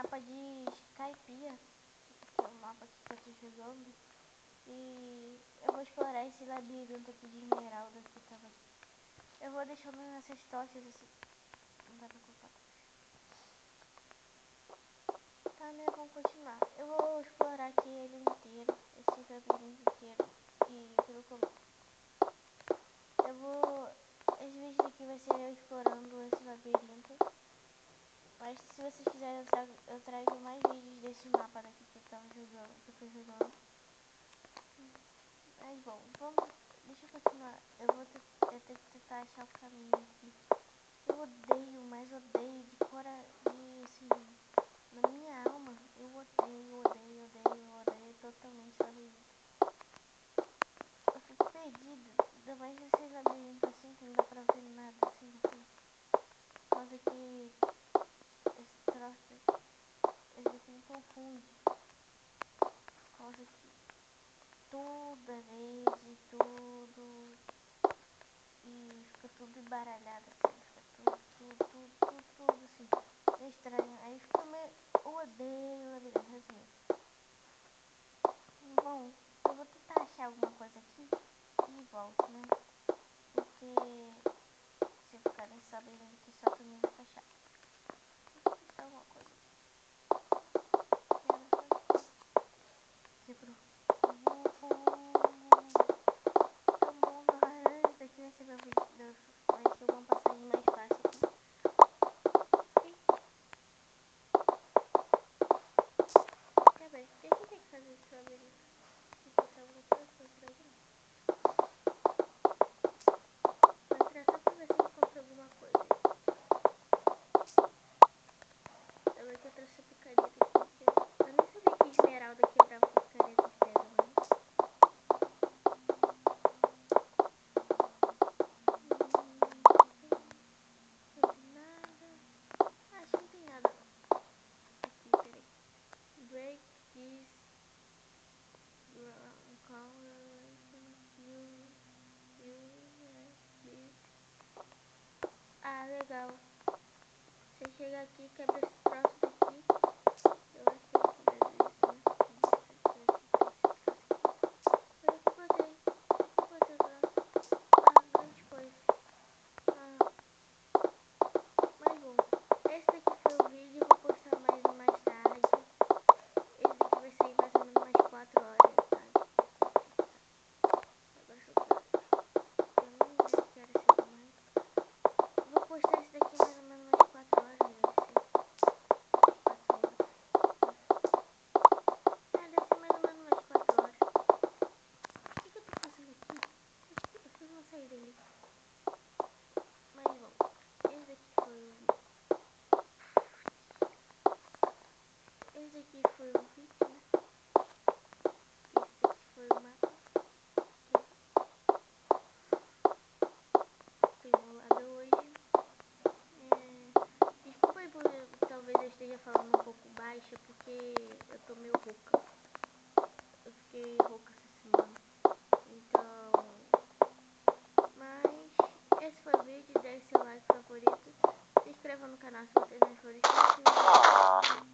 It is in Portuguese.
mapa de Skypiea. Esse aqui é o mapa que eu tô jogando. E eu vou explorar esse labirinto aqui de esmeralda que tava aqui. Eu vou deixando nessas tochas assim. Não dá pra colocar tocha. Tá, né? Vamos continuar. Eu vou explorar aqui ele inteiro. Esse labirinto inteiro. E pelo começo. Eu vou... Esse vídeo aqui vai ser eu explorando esse labirinto. Mas se vocês quiserem eu trago mais vídeos desse mapa daqui que eu tava jogando, que eu tô jogando. Mas bom, vamos, deixa eu continuar. Eu ter que tentar achar o caminho aqui. Eu odeio, mas odeio de assim, na minha alma, eu odeio totalmente labirinto. Eu fico perdida, ainda mais nesses labirintos assim que não dá pra ver nada assim na frente. Por causa que esse troço, esse aqui me confunde. Por causa que tudo é verde, tudo. E fica tudo embaralhado assim, fica tudo assim. É estranho. Aí fica meio. Eu odeio labirinto assim. Bom, eu vou tentar achar alguma coisa aqui e volto, né? Porque se eu ficar nesse labirinto aqui só também vai ficar chato. Vou tentar alguma coisa aqui. Quebrou. Tá bom, esse aqui vai ser meu vídeo. Vai ser uma passagem mais fácil aqui. Quer ver? O que a gente tem que fazer esse labirinto? Encontrar alguma coisa pra entrar aqui? Vou entrar só pra ver se eu encontro alguma coisa. Eu vou que eu trouxe a picareta aqui. Eu nem sabia que esmeralda quebrava com picareta de pedra, mano. Não tem nada. Acho que não tem nada não. Aqui, peraí. Break this Ah, legal. Você chega aqui, quebra esse troço daqui. Eu acho que eu vou quebrar isso, né? Eu que botei o troço. Ah, grande coisa. Ah, mas bom. Esse daqui foi o vídeo, eu vou postar mais tarde. Esse daqui vai sair mais ou menos umas 4 horas da tarde. Agora são 4. Eu nem lembro que era esse mais. Vou postar esse daqui mais ou menos umas 4 horas, deve ser. 4 horas. Deve ser mais ou menos umas 4 horas. O que eu tô fazendo aqui? Eu fiz uma saída ali. Mas bom, esse aqui foi o vídeo. Esse aqui foi o vídeo, né? Esse aqui foi o mapa. Tô enrolada hoje. Desculpa aí por talvez eu esteja falando um pouco baixo, porque eu tô meio rouca. Eu fiquei rouca essa semana. Então, mas esse foi o vídeo. Deixe seu like favorito. Se inscreva no canal se vocês não forem inscritos.